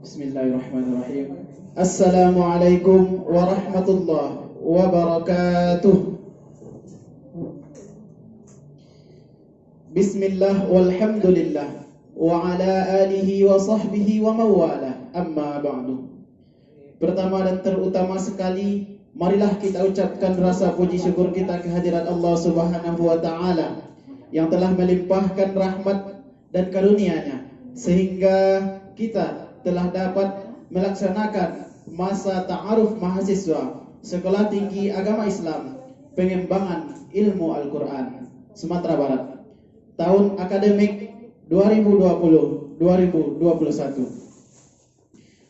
Bismillahirrahmanirrahim. Assalamualaikum warahmatullahi wabarakatuh. Bismillah walhamdulillah wa ala alihi wa sahbihi wa mawala. Amma ba'du. Pertama dan terutama sekali, marilah kita ucapkan rasa puji syukur kita kehadirat Allah Subhanahu wa taala yang telah melimpahkan rahmat dan karunia-Nya sehingga kita telah dapat melaksanakan masa ta'aruf mahasiswa Sekolah Tinggi Agama Islam Pengembangan Ilmu Al-Quran Sumatera Barat tahun akademik 2020-2021.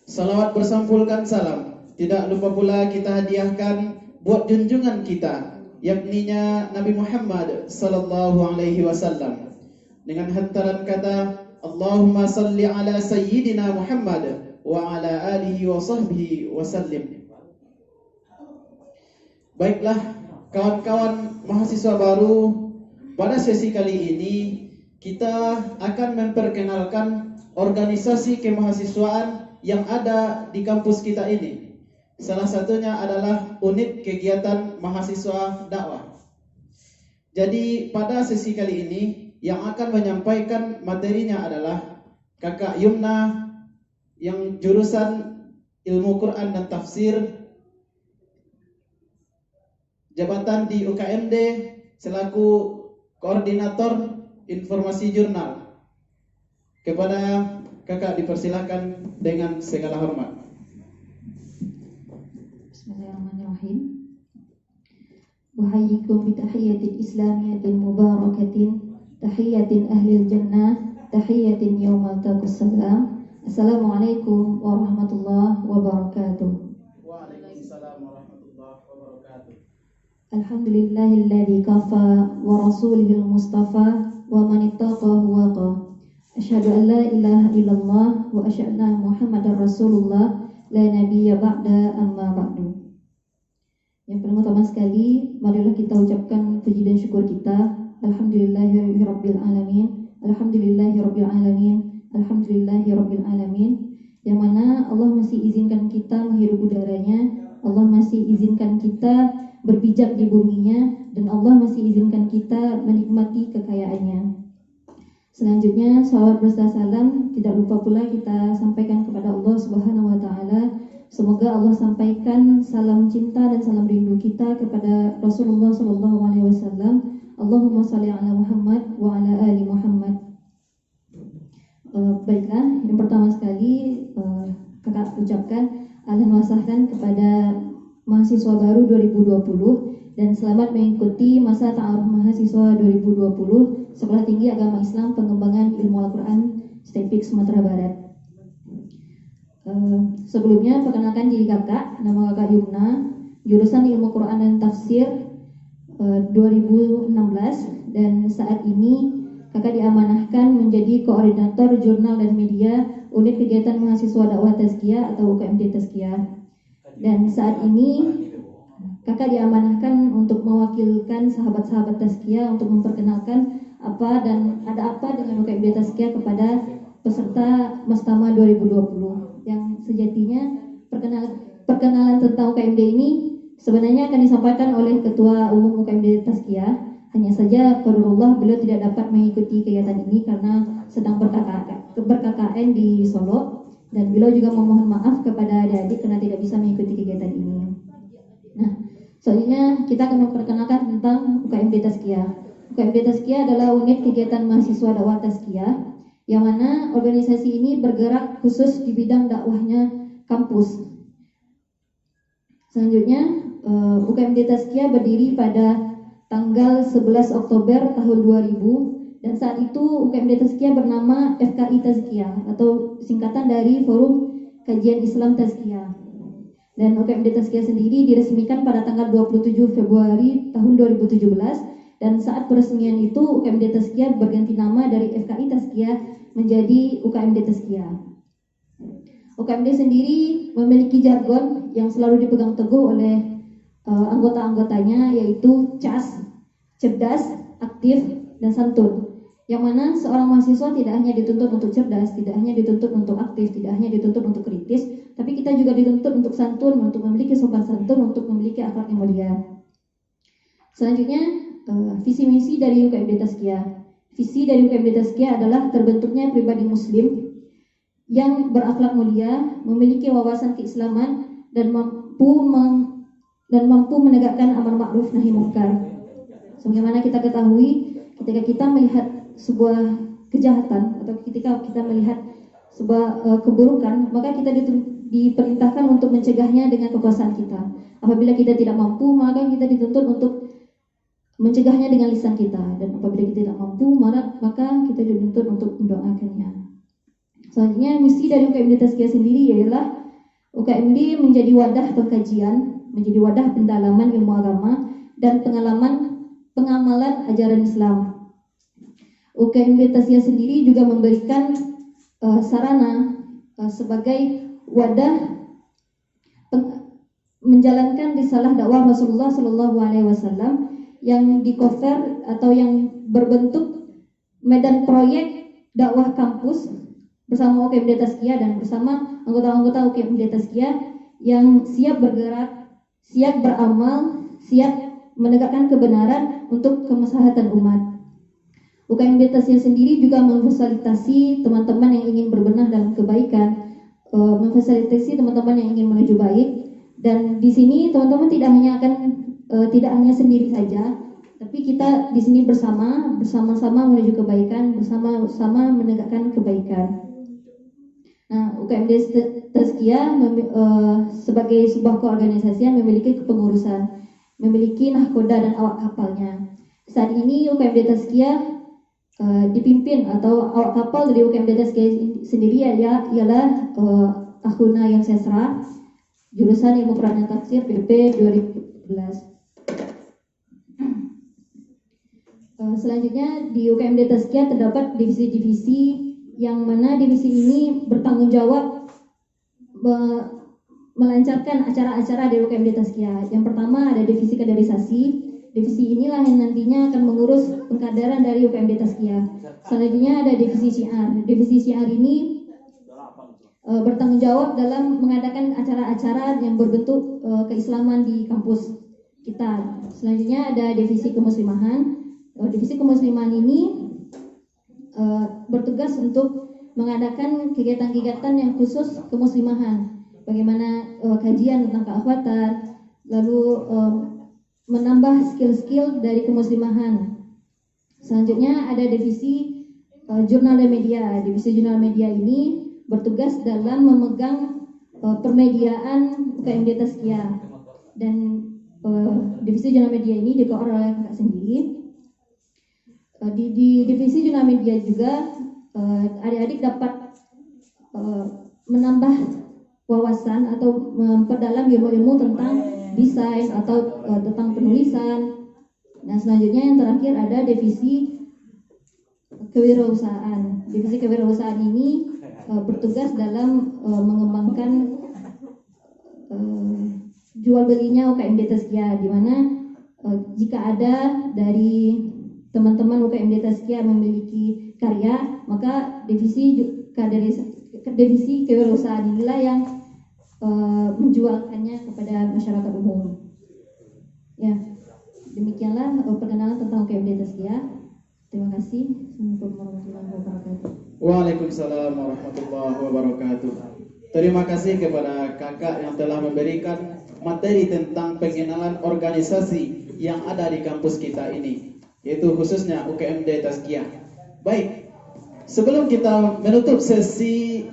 Salawat bersampulkan salam tidak lupa pula kita hadiahkan buat junjungan kita, yakninya Nabi Muhammad sallallahu alaihi wasallam, dengan hantaran kata Allahumma salli ala sayyidina Muhammad wa ala alihi wa sahbihi wa sallim. Baiklah kawan-kawan mahasiswa baru, pada sesi kali ini kita akan memperkenalkan organisasi kemahasiswaan yang ada di kampus kita ini. Salah satunya adalah unit kegiatan mahasiswa dakwah. Jadi pada sesi kali ini yang akan menyampaikan materinya adalah Kakak Yumna yang jurusan Ilmu Quran dan Tafsir, jabatan di UKMD selaku Koordinator Informasi Jurnal. Kepada Kakak dipersilahkan dengan segala hormat. Bismillahirrahmanirrahim. Uhayyikum bitahiyyatin islamiyatin mubarakatin, tahiyyatin ahlil jannah, tahiyyatin yawmal taqus salam. Assalamualaikum warahmatullahi wabarakatuh. Waalaikumsalam warahmatullahi wabarakatuh. Alhamdulillahilladzi kafa wa rasulihil mustafa wa man ittaqahu waqa. Asyhadu an la ilaha illallah wa asyhadu anna Muhammadar Rasulullah la nabiyya ba'da amma ba'du. Yang paling utama sekali, marilah kita ucapkan puji dan syukur kita. Alhamdulillahirabbil alamin. Alhamdulillahirabbil alamin. Alhamdulillahirabbil alamin. Yang mana Allah masih izinkan kita menghirup udaranya, Allah masih izinkan kita berpijak di buminya, dan Allah masih izinkan kita menikmati kekayaannya. Selanjutnya, salawat beserta salam tidak lupa pula kita sampaikan kepada Allah Subhanahu wa taala. Semoga Allah sampaikan salam cinta dan salam rindu kita kepada Rasulullah sallallahu alaihi wasallam. Allahumma shalli ala Muhammad wa ala ali Muhammad. Baiklah, yang pertama sekali Kakak ucapkan ahlan wa sahlan kepada mahasiswa baru 2020 dan selamat mengikuti masa ta'aruf mahasiswa 2020 Sekolah Tinggi Agama Islam Pengembangan Ilmu Al-Quran Stepik Sumatera Barat. Sebelumnya perkenalkan diri kakak, nama kakak Yumna, jurusan Ilmu Quran dan Tafsir 2016, dan saat ini kakak diamanahkan menjadi koordinator jurnal dan media unit kegiatan mahasiswa dakwah Tazkiyah atau UKMD Tazkiyah. Dan saat ini kakak diamanahkan untuk mewakilkan sahabat-sahabat Tazkiyah untuk memperkenalkan apa dan ada apa dengan UKMD Tazkiyah kepada peserta Mastama 2020, yang sejatinya perkenalan tentang UKMD ini sebenarnya akan disampaikan oleh Ketua Umum UKMD Tazkiyah. Hanya saja qadarullah beliau tidak dapat mengikuti kegiatan ini karena sedang ber-KKN di Solo, dan beliau juga memohon maaf kepada adik-adik karena tidak bisa mengikuti kegiatan ini. Nah, selanjutnya kita akan memperkenalkan tentang UKMD Tazkiyah. UKMD Tazkiyah adalah unit kegiatan mahasiswa dakwah Tazkiyah, yang mana organisasi ini bergerak khusus di bidang dakwahnya kampus. Selanjutnya, UKMD Tazkiyah berdiri pada tanggal 11 Oktober tahun 2000, dan saat itu UKMD Tazkiyah bernama FKI Tazkiyah atau singkatan dari Forum Kajian Islam Tazkiyah. Dan UKMD Tazkiyah sendiri diresmikan pada tanggal 27 Februari tahun 2017, dan saat peresmian itu UKMD Tazkiyah berganti nama dari FKI Tazkiyah menjadi UKMD Tazkiyah. UKMD sendiri memiliki jargon yang selalu dipegang teguh oleh anggota-anggotanya, yaitu CAS, cerdas, aktif, dan santun. yang mana seorang mahasiswa tidak hanya dituntut untuk cerdas, tidak hanya dituntut untuk aktif, tidak hanya dituntut untuk kritis, tapi kita juga dituntut untuk santun, untuk memiliki sopan santun, untuk memiliki akhlak yang mulia. Selanjutnya, visi misi dari UKMD Tazkiyah. Visi dari UKMD Tazkiyah adalah terbentuknya pribadi muslim yang berakhlak mulia, memiliki wawasan keislaman dan mampu menegakkan amar ma'ruf nahi munkar. Sebagaimana kita ketahui, ketika kita melihat sebuah kejahatan atau ketika kita melihat sebuah keburukan, maka kita diperintahkan untuk mencegahnya dengan kekuasaan kita. Apabila kita tidak mampu, maka kita dituntut untuk mencegahnya dengan lisan kita, dan apabila kita tidak mampu, maka kita dituntut untuk mendoakannya. Selanjutnya, misi dari UKMD Tazkiyah sendiri ialah UKMD menjadi wadah pengkajian, menjadi wadah pendalaman ilmu agama dan pengamalan ajaran Islam. UKMD Tazkiyah sendiri juga memberikan sarana sebagai wadah menjalankan risalah dakwah Rasulullah Shallallahu Alaihi Wasallam yang di-cover atau yang berbentuk medan proyek dakwah kampus bersama UKMD Tazkiyah dan bersama anggota-anggota UKMD Tazkiyah yang siap bergerak, siap beramal, siap menegakkan kebenaran untuk kemaslahatan umat. UKMD Tazkiyah sendiri juga memfasilitasi teman-teman yang ingin berbenah dalam kebaikan, memfasilitasi teman-teman yang ingin menuju baik. Dan di sini teman-teman tidak hanya sendiri saja, tapi kita di sini bersama-sama menuju kebaikan, bersama-sama menegakkan kebaikan. Nah, UKMD Tazkiyah sebagai sebuah keorganisasian memiliki kepengurusan, memiliki nahkoda dan awak kapalnya. Saat ini UKMD Tazkiyah dipimpin atau awak kapal dari UKMD Tazkiyah sendiri ialah Akhuna Yon Sesra, jurusan Ilmu Quran dan Tafsir PP 2011. Selanjutnya di UKMD Tazkiyah terdapat divisi-divisi yang mana divisi ini bertanggung jawab melancarkan acara-acara dari UKMD Tazkiyah. Yang pertama ada divisi kaderisasi. Divisi inilah yang nantinya akan mengurus pengkaderan dari UKMD Tazkiyah. Selanjutnya ada divisi syiar. Divisi syiar ini bertanggung jawab dalam mengadakan acara-acara yang berbentuk keislaman di kampus kita. Selanjutnya ada divisi kemuslimahan. Divisi kemuslimahan ini bertugas untuk mengadakan kegiatan-kegiatan yang khusus kemuslimahan. Bagaimana kajian tentang keakhwatan, lalu menambah skill-skill dari kemuslimahan. Selanjutnya ada divisi jurnal dan media. Divisi jurnal media ini bertugas dalam memegang permediaan UKMD Tazkiyah. Dan divisi jurnal media ini dikelola oleh kakak sendiri. Di divisi jurnal media juga adik-adik dapat menambah wawasan atau memperdalam ilmu-ilmu tentang desain atau tentang penulisan. Nah, selanjutnya yang terakhir ada divisi kewirausahaan. Divisi kewirausahaan ini bertugas dalam mengembangkan jual belinya UKMD Tazkiyah, di mana jika ada dari teman-teman UKMD Tazkiyah memiliki karya, maka divisi kewirausahaan inilah yang menjualkannya kepada masyarakat umum. Ya, demikianlah perkenalan tentang UKMD Tazkiyah. Terima kasih. Assalamualaikum warahmatullahi wabarakatuh. Waalaikumsalam warahmatullahi wabarakatuh. Terima kasih kepada kakak yang telah memberikan materi tentang pengenalan organisasi yang ada di kampus kita ini, yaitu khususnya UKMD Tazkiyah. Baik, sebelum kita menutup sesi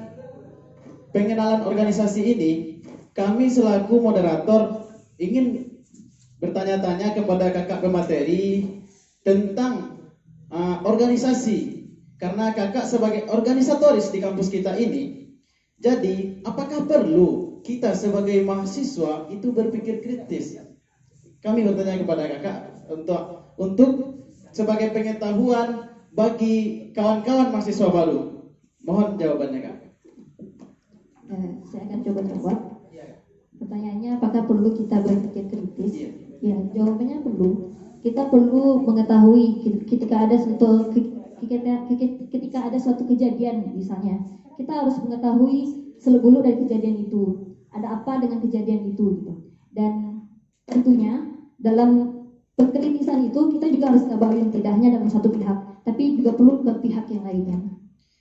pengenalan organisasi ini, kami selaku moderator ingin bertanya-tanya kepada kakak pemateri tentang organisasi, karena kakak sebagai organisatoris di kampus kita ini. Jadi, apakah perlu kita sebagai mahasiswa itu berpikir kritis? Kami bertanya kepada kakak untuk sebagai pengetahuan bagi kawan-kawan mahasiswa baru. Mohon jawabannya, Kak. Saya akan coba jawab. Pertanyaannya, apakah perlu kita berpikir kritis? Ya, jawabannya perlu. Kita perlu mengetahui ketika ada suatu ketika ada suatu kejadian misalnya, kita harus mengetahui seluk-beluk dari kejadian itu, ada apa dengan kejadian itu gitu. Dan tentunya dalam perkritisan itu kita juga harus ngabarin tidak hanya dalam satu pihak, tapi juga perlu ke pihak yang lainnya.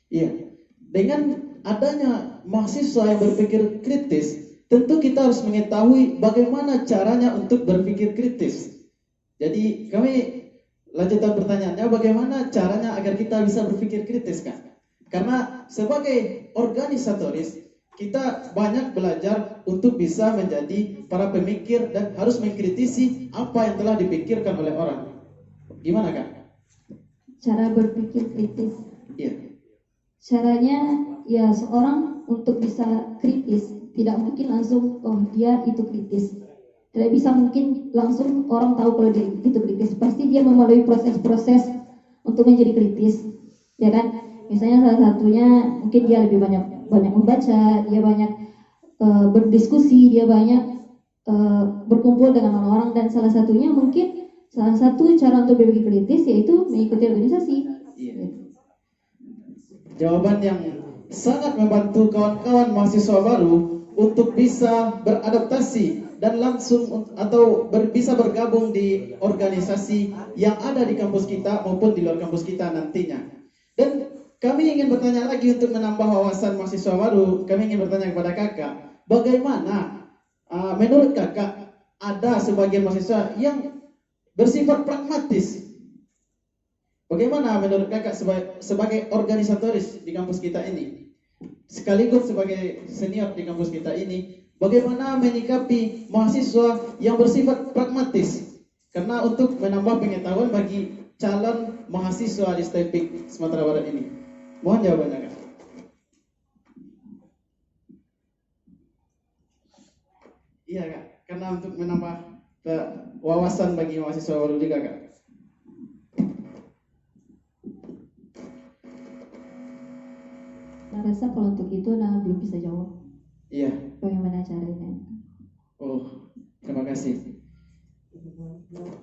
Iya, dengan adanya mahasiswa yang berpikir kritis, tentu kita harus mengetahui bagaimana caranya untuk berpikir kritis. Jadi kami lanjutan pertanyaannya, bagaimana caranya agar kita bisa berpikir kritis, Kak? Karena sebagai organisatoris, kita banyak belajar untuk bisa menjadi para pemikir dan harus mengkritisi apa yang telah dipikirkan oleh orang. Gimana, Kak? Cara berpikir kritis. Iya. Caranya ya seorang untuk bisa kritis tidak mungkin langsung dia itu kritis. Tidak bisa mungkin langsung orang tahu kalau dia itu kritis. Pasti dia melalui proses-proses untuk menjadi kritis, ya kan? Misalnya salah satunya mungkin dia lebih banyak membaca, dia banyak berdiskusi, dia banyak berkumpul dengan orang-orang, dan salah satu cara untuk berpikir kritis yaitu mengikuti organisasi. Iya. Jawaban yang sangat membantu kawan-kawan mahasiswa baru untuk bisa beradaptasi dan langsung atau bisa bergabung di organisasi yang ada di kampus kita maupun di luar kampus kita nantinya. Dan kami ingin bertanya lagi untuk menambah wawasan mahasiswa baru. Kami ingin bertanya kepada kakak, bagaimana menurut kakak ada sebagian mahasiswa yang bersifat pragmatis? Bagaimana menurut kakak sebagai organisatoris di kampus kita ini, sekaligus sebagai senior di kampus kita ini, bagaimana menyikapi mahasiswa yang bersifat pragmatis? Karena untuk menambah pengetahuan bagi calon mahasiswa di STEPIK Sumatera Barat ini. Mohon jawabannya, Kak. Iya, Kak. Karena untuk menambah wawasan bagi mahasiswa baru juga, Kak. Saya rasa kalau untuk itu belum bisa jawab. Iya. Bagaimana caranya? Oh, terima kasih.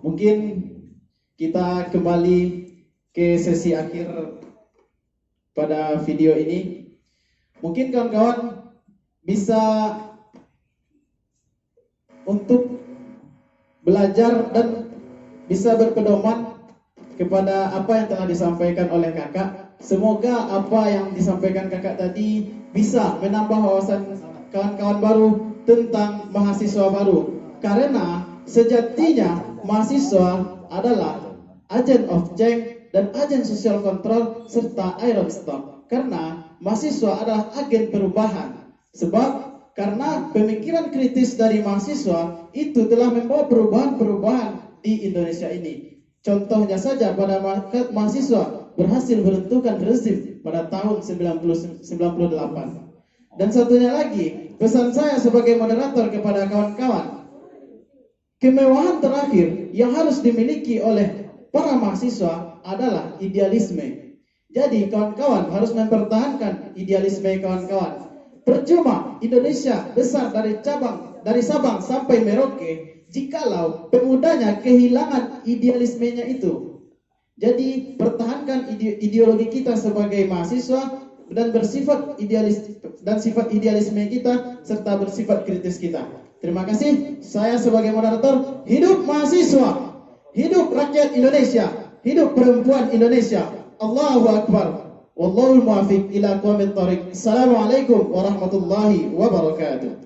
Mungkin kita kembali ke sesi akhir pada video ini. Mungkin kawan-kawan bisa untuk belajar dan bisa berpedoman kepada apa yang telah disampaikan oleh kakak. Semoga apa yang disampaikan kakak tadi bisa menambah wawasan kawan-kawan baru tentang mahasiswa baru. Karena sejatinya mahasiswa adalah agent of change dan agen social control serta iron stock. Karena mahasiswa adalah agen perubahan. Sebab karena pemikiran kritis dari mahasiswa itu telah membawa perubahan-perubahan di Indonesia ini. Contohnya saja pada mahasiswa berhasil menentukan rezim pada tahun 1998. Dan satunya lagi, pesan saya sebagai moderator kepada kawan-kawan, kemewahan terakhir yang harus dimiliki oleh para mahasiswa adalah idealisme. Jadi kawan-kawan harus mempertahankan idealisme kawan-kawan. Percuma Indonesia besar dari Sabang sampai Merauke jikalau pemudanya kehilangan idealismenya itu. Jadi pertahankan ideologi kita sebagai mahasiswa dan bersifat idealis dan sifat idealisme kita serta bersifat kritis kita. Terima kasih. Saya sebagai moderator, hidup mahasiswa, hidup rakyat Indonesia, hidup perempuan Indonesia. Allahu Akbar. Wallahul muwaffiq ila aqwamit thariq. Assalamualaikum warahmatullahi wabarakatuh.